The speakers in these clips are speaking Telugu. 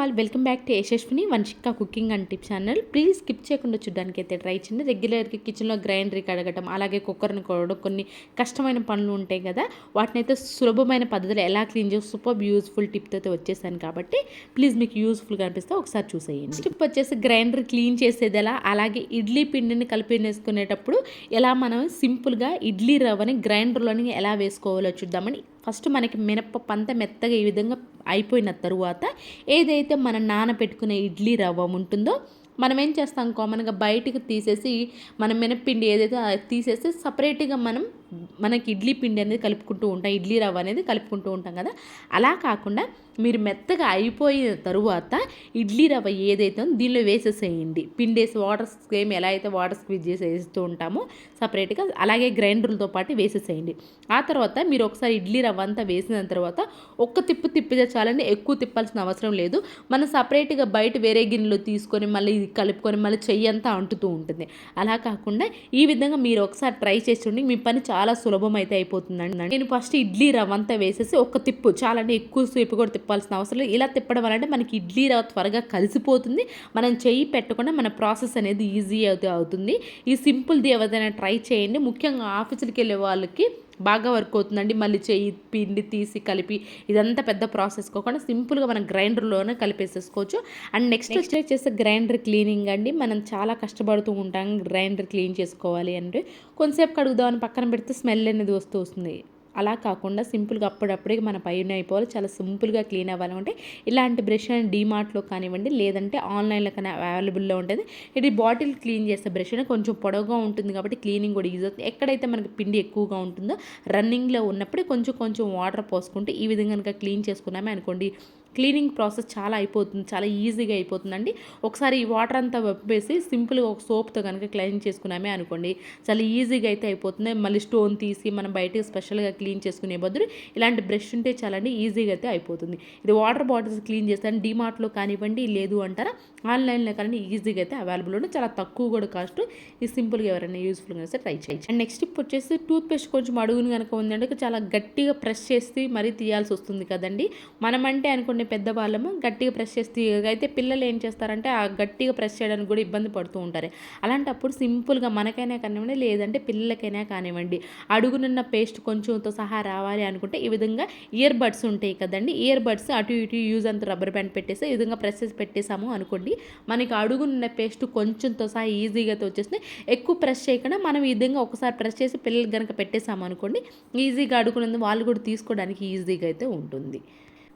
All welcome back to Yashaswini Vamshika cooking and tip channel. Please skip చేయకుండా చూడడానికి అయితే ట్రై చేయండి. రెగ్యులర్గా కిచెన్లో గ్రైండర్ కడగటం, అలాగే కుక్కర్ని కడగడం, కొన్ని కష్టమైన పనులు ఉంటాయి కదా, వాటిని అయితే సులభమైన పద్ధతిలో ఎలా క్లీన్ చేసి సూపర్ యూస్ఫుల్ టిప్తో అయితే వచ్చేసాను కాబట్టి ప్లీజ్ మీకు యూస్ఫుల్గా అనిపిస్తే ఒకసారి చూసేయండి. టిప్ వచ్చేసి గ్రైండర్ క్లీన్ చేసేది ఎలా, అలాగే ఇడ్లీ పిండిని కలిపి వేసుకునేటప్పుడు ఎలా మనం సింపుల్గా ఇడ్లీ రవ్వని గ్రైండర్లోని ఎలా వేసుకోవాలో చూద్దామని. ఫస్ట్ మనకి మినపప్పు అంతా మెత్తగా ఈ విధంగా అయిపోయిన తరువాత ఏదైతే మనం నానబెట్టుకునే ఇడ్లీ రవ్వ ఉంటుందో మనం ఏం చేస్తాం, కామన్గా బయటకు తీసేసి మన మినప్పిండి ఏదైతే తీసేసి సపరేట్గా మనకి ఇడ్లీ పిండి అనేది కలుపుకుంటూ ఉంటాం, ఇడ్లీ రవ్వ అనేది కలుపుకుంటూ ఉంటాం కదా. అలా కాకుండా మీరు మెత్తగా అయిపోయిన తరువాత ఇడ్లీ రవ్వ ఏదైతే దీనిలో వేసేసేయండి. పిండి వేసి వాటర్ సేమ్ ఎలా అయితే వాటర్ స్క్వీజ్ చేసి వేస్తూ ఉంటామో సపరేట్గా అలాగే గ్రైండర్లతో పాటు వేసేసేయండి. ఆ తర్వాత మీరు ఒకసారి ఇడ్లీ రవ్వ అంతా వేసిన తర్వాత ఒక్క తిప్పితే చాలని, ఎక్కువ తిప్పాల్సిన అవసరం లేదు. మనం సపరేట్గా బయట వేరే గిన్నెలో తీసుకొని మళ్ళీ కలుపుకొని మళ్ళీ చెయ్యి అంతా అంటుతూ ఉంటుంది. అలా కాకుండా ఈ విధంగా మీరు ఒకసారి ట్రై చేసి చూడండి, మీ పని చాలా సులభం అయితే అయిపోతుందండి. నేను ఫస్ట్ ఇడ్లీ రవ్వ అంతా వేసేసి ఒక తిప్పు, చాలా అంటే ఎక్కువ సేపు కూడా తిప్పాల్సిన అవసరం లేదు. ఇలా తిప్పడం వల్ల మనకి ఇడ్లీ రవ్వ త్వరగా కలిసిపోతుంది, మనం చెయ్యి పెట్టకుండా మన ప్రాసెస్ అనేది ఈజీ అయితే అవుతుంది. ఈ సింపుల్ది ఎవరైనా ట్రై చేయండి. ముఖ్యంగా ఆఫీసులకి వెళ్ళే వాళ్ళకి బాగా వర్క్ అవుతుందండి. మళ్ళీ చెయ్యి పిండి తీసి కలిపి ఇదంతా పెద్ద ప్రాసెస్ కాకుండా సింపుల్గా మనం గ్రైండర్లోనే కలిపేసేసుకోవచ్చు. అండ్ నెక్స్ట్ వచ్చేసి గ్రైండర్ క్లీనింగ్ అండి. మనం చాలా కష్టపడుతూ ఉంటాం గ్రైండర్ క్లీన్ చేసుకోవాలి అంటే. కొంతసేపు కడుగుదామని పక్కన పెడితే స్మెల్ అనేది వస్తుంది. అలా కాకుండా సింపుల్గా అప్పుడప్పుడే మన పైన అయిపోవాలి, చాలా సింపుల్గా క్లీన్ అవ్వాలంటే ఇలాంటి బ్రష్ అని డీమార్ట్లో కానివ్వండి, లేదంటే ఆన్లైన్లో కానీ అవైలబుల్లో ఉంటుంది. ఇది బాటిల్ క్లీన్ చేసే బ్రష్ అని కొంచెం పొడవుగా ఉంటుంది కాబట్టి క్లీనింగ్ కూడా ఈజీ అవుతుంది. ఎక్కడైతే మనకి పిండి ఎక్కువగా ఉంటుందో రన్నింగ్లో ఉన్నప్పుడే కొంచెం వాటర్ పోసుకుంటే ఈ విధంగా కనుక క్లీన్ చేసుకున్నామే అనుకోండి, క్లీనింగ్ ప్రాసెస్ చాలా అయిపోతుంది, చాలా ఈజీగా అయిపోతుందండి. ఒకసారి ఈ వాటర్ అంతా వెప్పేసి సింపుల్గా ఒక సోప్తో కనుక క్లీన్ చేసుకున్నామే అనుకోండి, చాలా ఈజీగా అయితే అయిపోతుంది. మళ్ళీ స్టోన్ తీసి మనం బయటకు స్పెషల్గా క్లీన్ చేసుకునే బదులు ఇలాంటి బ్రష్ ఉంటే చాలండి, ఈజీగా అయితే అయిపోతుంది. ఇది వాటర్ బాటిల్స్ క్లీన్ చేస్తాను డీమార్ట్లో కానివ్వండి, లేదు అంటారా ఆన్లైన్లో కానీ ఈజీగా అయితే అవైలబుల్ ఉంది. చాలా తక్కువ కూడా కాస్ట్. ఈ సింపుల్గా ఎవరైనా యూస్ఫుల్గా వస్తే ట్రై చేయండి. అండ్ నెక్స్ట్ టిప్ వచ్చేసి టూత్ పేస్ట్ కొంచెం అడుగుని కనుక ఉందంటే చాలా గట్టిగా ప్రెస్ చేసి మరీ తీయాల్సి వస్తుంది కదండి. మనమంటే అనుకోండి పెద్దవాళ్ళము గట్టిగా ప్రెస్ చేసి అయితే పిల్లలు ఏం చేస్తారంటే ఆ గట్టిగా ప్రెస్ చేయడానికి కూడా ఇబ్బంది పడుతూ ఉంటారు. అలాంటప్పుడు సింపుల్గా మనకైనా కానివ్వండి, లేదంటే పిల్లలకైనా కానివ్వండి, అడుగునున్న పేస్ట్ కొంచెంతో సహా రావాలి అనుకుంటే ఈ విధంగా ఇయర్ బడ్స్ ఉంటాయి కదండి, ఇయర్ బడ్స్ అటు ఇటు యూజ్ అంత రబ్బర్ బ్యాండ్ పెట్టేసి ఈ విధంగా ప్రెస్ చేసి పెట్టేసాము అనుకోండి, మనకి అడుగునున్న పేస్ట్ కొంచెంతో సహా ఈజీగా వచ్చేసి ఎక్కువ ప్రెస్ చేయకుండా మనం ఈ విధంగా ఒకసారి ప్రెస్ చేసి పిల్లలు కనుక పెట్టేసాము అనుకోండి, ఈజీగా అడుగునుంది వాళ్ళు కూడా తీసుకోవడానికి ఈజీగా అయితే ఉంటుంది.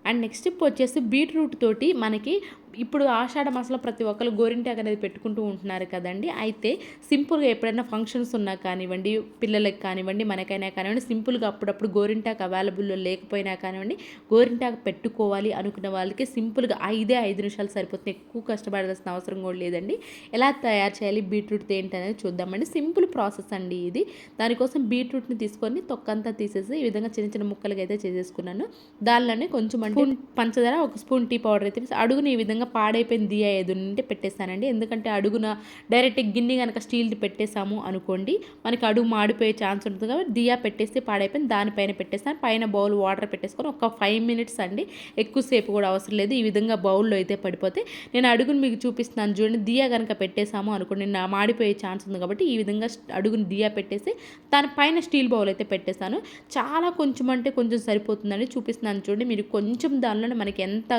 అండ్ నెక్స్ట్ టిప్ వచ్చేసి బీట్రూట్ తోటి మనకి ఇప్పుడు ఆషాఢ మాసంలో ప్రతి ఒక్కరు గోరింటాకు అనేది పెట్టుకుంటూ ఉంటున్నారు కదండి. అయితే సింపుల్గా ఎప్పుడైనా ఫంక్షన్స్ ఉన్నా కానివ్వండి, పిల్లలకి కానివ్వండి, మనకైనా కానివ్వండి, సింపుల్గా అప్పుడప్పుడు గోరింటాకు అవైలబుల్లో లేకపోయినా కానివ్వండి, గోరింటాకు పెట్టుకోవాలి అనుకున్న వాళ్ళకి సింపుల్గా 5 నిమిషాలు సరిపోతుంది, ఎక్కువ కష్టపడాల్సిన అవసరం కూడా లేదండి. ఎలా తయారు చేయాలి బీట్రూట్ ఏంటనేది చూద్దామండి. సింపుల్ ప్రాసెస్ అండి ఇది. దానికోసం బీట్రూట్ని తీసుకొని తొక్కంతా తీసేసి ఈ విధంగా చిన్న చిన్న ముక్కలుగా అయితే చేసేసుకున్నాను. దానిలోనే కొంచెం అంటే పంచదార, ఒక స్పూన్ టీ పౌడర్ అయితే అడుగుని ఈ విధంగా పాడైపోయిన దియా ఏదుంటే పెట్టేస్తానండి. ఎందుకంటే అడుగున డైరెక్ట్ గిన్నె కనుక స్టీల్ది పెట్టేసాము అనుకోండి, మనకి అడుగు మాడిపోయే ఛాన్స్ ఉంటుంది కాబట్టి దియా పెట్టేస్తే పాడైపోయింది దానిపైన పెట్టేస్తాను. పైన బౌల్ వాటర్ పెట్టేసుకొని ఒక 5 మినిట్స్ అండి, ఎక్కువసేపు కూడా అవసరం లేదు. ఈ విధంగా బౌల్లో అయితే పడిపోతే నేను అడుగుని మీకు చూపిస్తున్నాను చూడండి. దియా కనుక పెట్టేసాము అనుకోండి మాడిపోయే ఛాన్స్ ఉంది కాబట్టి ఈ విధంగా అడుగుని దియా పెట్టేసి దానిపైన స్టీల్ బౌల్ అయితే పెట్టేస్తాను. చాలా కొంచెం అంటే కొంచెం సరిపోతుందండి, చూపిస్తున్నాను చూడండి. మీరు కొంచెం దానిలోనే మనకి ఎంత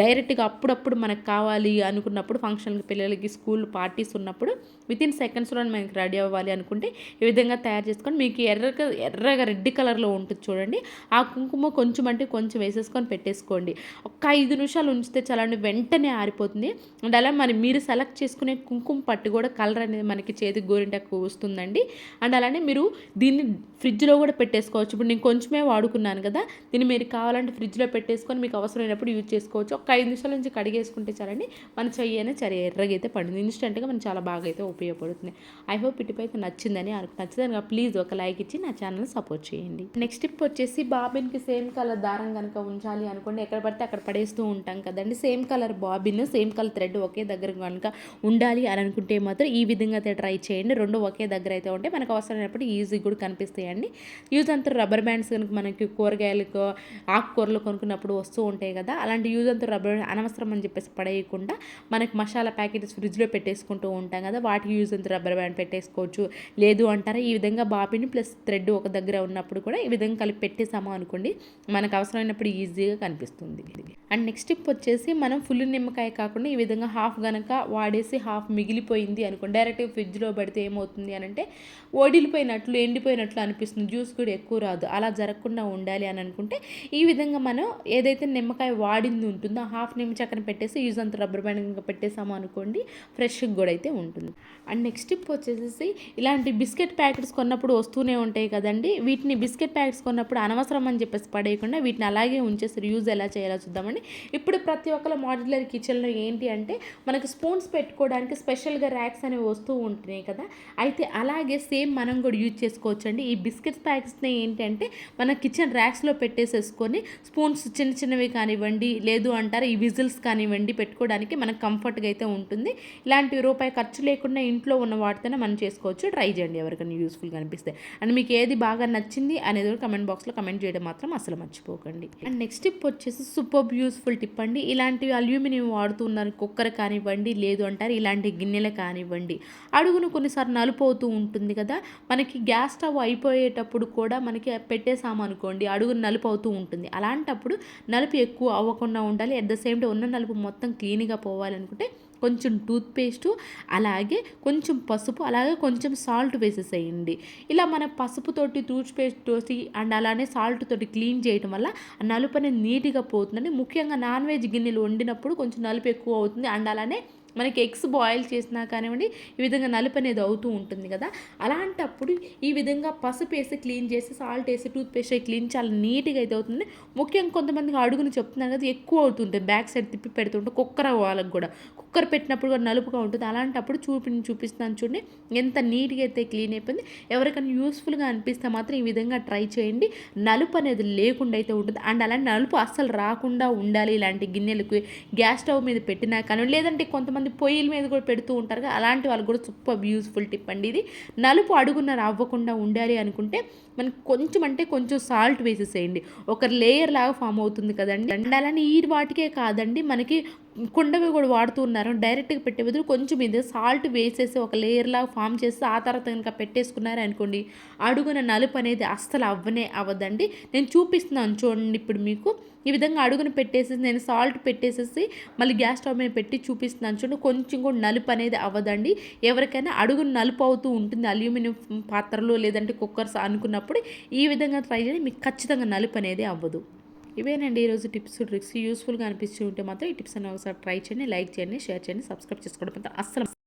డైరెక్ట్గా అప్పుడప్పుడు మనకు కావాలి అనుకున్నప్పుడు, ఫంక్షన్కి, పిల్లలకి స్కూల్ పార్టీస్ ఉన్నప్పుడు వితిన్ సెకండ్స్లో మనకి రెడీ అవ్వాలి అనుకుంటే ఈ విధంగా తయారు చేసుకొని మీకు ఎర్రగా రెడ్ కలర్లో ఉంటుంది చూడండి, ఆ కుంకుమ కొంచెం అంటే కొంచెం వేసేసుకొని పెట్టేసుకోండి. ఒక 5 నిమిషాలు ఉంచితే చాలండి, వెంటనే ఆరిపోతుంది. అండ్ అలా మీరు సెలెక్ట్ చేసుకునే కుంకుమ పట్టు కూడా కలర్ అనేది మనకి చేతికి గోరింటాకు వస్తుందండి. అండ్ అలానే మీరు దీన్ని ఫ్రిడ్జ్లో కూడా పెట్టేసుకోవచ్చు. ఇప్పుడు నేను కొంచెమే వాడుకున్నాను కదా, దీన్ని మీరు కావాలంటే ఫ్రిడ్జ్లో పెట్టేసుకొని మీకు అవసరమైనప్పుడు యూజ్ చేసుకోవచ్చు. ఒక 5 నిమిషాల నుంచి కడిగేసుకుంటే చాలండి, మన చెయ్యి అనేది ఎర్రగా అయితే పడుతుంది. ఇన్స్టెంట్గా మనకు చాలా బాగా అయితే ఉపయోగపడుతుంది. ఐ హోప్ ఇటుపై అయితే నచ్చిందని నచ్చిందని ప్లీజ్ ఒక లైక్ ఇచ్చి నా ఛానల్ సపోర్ట్ చేయండి. నెక్స్ట్ టిప్ వచ్చేసి బాబిన్కి సేమ్ కలర్ దారం కనుక ఉంచాలి అనుకోండి, ఎక్కడ పడితే అక్కడ పడేస్తూ ఉంటాం కదండి. Same colour bobbin, same colour thread ఒకే దగ్గర కనుక ఉండాలి అని అనుకుంటే మాత్రం ఈ విధంగా అయితే ట్రై చేయండి. రెండు ఒకే దగ్గర అయితే ఉంటే మనకు అవసరమైనప్పుడు ఈజీ కూడా కనిపిస్తాయండి. యూజ్ అంతా రబ్బర్ బ్యాండ్స్ కనుక మనకి కూరగాయలకు ఆకుకూరలు కొనుక్కున్నప్పుడు వస్తూ ఉంటాయి కదా, అలాంటి యూజ్ అంతా రబ్బర్ అనవసరం అని చెప్పి చెప్పేసి పడేయకుండా మనకి మసాలా ప్యాకెట్స్ ఫ్రిడ్జ్లో పెట్టేసుకుంటూ ఉంటాం కదా, వాటికి యూజ్ అంత రబ్బర్ బ్యాండ్ పెట్టేసుకోవచ్చు. లేదు అంటారా ఈ విధంగా బాబిని ప్లస్ థ్రెడ్ ఒక దగ్గర ఉన్నప్పుడు కూడా ఈ విధంగా కలిపి పెట్టేసాము అనుకోండి, మనకు అవసరమైనప్పుడు ఈజీగా కనిపిస్తుంది. అండ్ నెక్స్ట్ టిప్ వచ్చేసి మనం ఫుల్ నిమ్మకాయ కాకుండా ఈ విధంగా హాఫ్ గనక వాడేసి హాఫ్ మిగిలిపోయింది అనుకోండి, డైరెక్ట్గా ఫ్రిడ్జ్లో పెడితే ఏమవుతుంది అని అంటే ఓడిలిపోయినట్లు ఎండిపోయినట్లు అనిపిస్తుంది, జ్యూస్ కూడా ఎక్కువ రాదు. అలా జరగకుండా ఉండాలి అని అనుకుంటే ఈ విధంగా మనం ఏదైతే నిమ్మకాయ వాడింది ఉంటుందో హాఫ్ నిమ్మ చక్కన పెట్టేసి యూజ్ అంత రబ్బర్ బ్యాండ్ ఇంకా పెట్టేసాము అనుకోండి, ఫ్రెష్గా కూడా అయితే ఉంటుంది. అండ్ నెక్స్ట్ టిప్ వచ్చేసి ఇలాంటి బిస్కెట్ ప్యాకెట్స్ కొన్నప్పుడు వస్తూనే ఉంటాయి కదండి, వీటిని బిస్కెట్ ప్యాకెట్స్ కొన్నప్పుడు అనవసరం అని చెప్పేసి పడేయకుండా వీటిని అలాగే ఉంచేసి యూజ్ ఎలా చేయాలో చూద్దామండి. ఇప్పుడు ప్రతి ఒక్కరు మాడ్యులర్ కిచెన్లో ఏంటి అంటే మనకు స్పూన్స్ పెట్టుకోవడానికి స్పెషల్గా ర్యాక్స్ అనేవి వస్తూ ఉంటున్నాయి కదా, అయితే అలాగే సేమ్ మనం కూడా యూజ్ చేసుకోవచ్చు అండి. ఈ బిస్కెట్స్ ప్యాకెట్స్ని ఏంటంటే మన కిచెన్ ర్యాక్స్లో పెట్టేసేసుకొని స్పూన్స్ చిన్న చిన్నవి కానివ్వండి, లేదు అంటారు ఈ విజిల్స్ కానివ్వండి పెట్టుకోవడానికి మనకు కంఫర్ట్గా అయితే ఉంటుంది. ఇలాంటి రూపాయి ఖర్చు లేకుండా ఇంట్లో ఉన్న వాటితోనే మనం చేసుకోవచ్చు. ట్రై చేయండి ఎవరికైనా యూస్ఫుల్గా అనిపిస్తే. అండ్ మీకు ఏది బాగా నచ్చింది అనేది కమెంట్ బాక్స్లో కమెంట్ చేయడం మాత్రం అసలు మర్చిపోకండి. అండ్ నెక్స్ట్ టిప్ వచ్చేసి సూపర్ యూస్ఫుల్ టిప్ అండి. ఇలాంటివి అల్యూమినియం వాడుతున్నారు, కుక్కర్ కానివ్వండి, లేదు అంటారు ఇలాంటి గిన్నెలు కానివ్వండి, అడుగును కొన్నిసార్లు నలుపు అవుతూ ఉంటుంది కదా, మనకి గ్యాస్ స్టవ్ అయిపోయేటప్పుడు కూడా మనకి పెట్టేసామనుకోండి అడుగును నలుపు అవుతూ ఉంటుంది. అలాంటప్పుడు నలుపు ఎక్కువ అవ్వకుండా ఉండాలి, అట్ ద సేమ్ టైం ఉన్న నలుపు మొత్తం క్లీన్గా పోవాలనుకుంటే కొంచెం టూత్పేస్టు, అలాగే కొంచెం పసుపు, అలాగే కొంచెం సాల్ట్ వేసేసేయండి. ఇలా మన పసుపుతోటి టూత్పేస్ట్ తోటి అండ్ అలానే సాల్ట్ తోటి క్లీన్ చేయడం వల్ల నలుపు అనేది నీట్గా పోతుందండి. ముఖ్యంగా నాన్ వెజ్ గిన్నెలు వండినప్పుడు కొంచెం నలుపు ఎక్కువ అవుతుంది. అండ్ అలానే మనకి ఎగ్స్ బాయిల్ చేసినా కానివ్వండి ఈ విధంగా నలుపు అనేది అవుతూ ఉంటుంది కదా, అలాంటప్పుడు ఈ విధంగా పసుపు వేసి క్లీన్ చేసి సాల్ట్ వేసి టూత్పేస్ట్ క్లీన్ చాలా నీట్గా అయితే అవుతుంది. ముఖ్యంగా కొంతమందికి అడుగుని చెప్తున్నారు కదా ఎక్కువ అవుతుంటుంది, బ్యాక్ సైడ్ తిప్పి పెడుతుంటే కుక్కర్ వాళ్ళకి కూడా కుక్కర్ పెట్టినప్పుడు కూడా నలుపుగా ఉంటుంది. అలాంటప్పుడు చూపిస్తాను చూడండి ఎంత నీట్గా అయితే క్లీన్ అయిపోయింది. ఎవరికైనా యూస్ఫుల్గా అనిపిస్తే మాత్రం ఈ విధంగా ట్రై చేయండి, నలుపు అనేది లేకుండా అయితే ఉంటుంది. అండ్ అలాంటి నలుపు అస్సలు రాకుండా ఉండాలి ఇలాంటి గిన్నెలకు గ్యాస్ స్టవ్ మీద పెట్టినా కానీ, లేదంటే కొంతమంది పొయ్యిల మీద కూడా పెడుతూ ఉంటారు కదా, అలాంటి వాళ్ళు కూడా సూపర్ యూస్ఫుల్ టిప్ అండి ఇది. నలుపు అడుగున అవ్వకుండా ఉండాలి అనుకుంటే మనకి కొంచెం అంటే కొంచెం సాల్ట్ వేసేసేయండి, ఒక లేయర్ లాగా ఫామ్ అవుతుంది కదండి. అండ్ అలానే ఈ వాటికే కాదండి, మనకి కుండవి కూడా వాడుతూ ఉన్నారు, డైరెక్ట్గా పెట్టే బదులు కొంచెం ఇది సాల్ట్ వేసేసి ఒక లేయర్ లాగా ఫామ్ చేసి ఆ తర్వాత కనుక పెట్టేసుకున్నారు అనుకోండి అడుగున నలుపు అనేది అస్సలు అవ్వదండి. నేను చూపిస్తున్నాను చూడండి ఇప్పుడు మీకు ఈ విధంగా అడుగున పెట్టేసి నేను సాల్ట్ పెట్టేసేసి మళ్ళీ గ్యాస్ స్టవ్ మీద పెట్టి చూపిస్తున్నాను చూడండి, కొంచెం కూడా నలుపు అనేది అవ్వదండి. ఎవరికైనా అడుగున నలుపు అవుతూ ఉంటుంది అల్యూమినియం పాత్రలు లేదంటే కుక్కర్స్ అనుకున్నప్పుడు ఈ విధంగా ట్రై చేయండి, మీకు ఖచ్చితంగా నలుపు అనేది అవ్వదు. ఇవేనండి ఈరోజు టిప్స్ ట్రిక్స్. యూస్ఫుల్గా అనిపిస్తూ ఉంటే మాత్రం ఈ టిప్స్ అన్ని ఒకసారి ట్రై చేయండి, లైక్ చేయండి, షేర్ చేయండి, సబ్స్క్రైబ్ చేసుకోవడం మాత్రం అస్సలు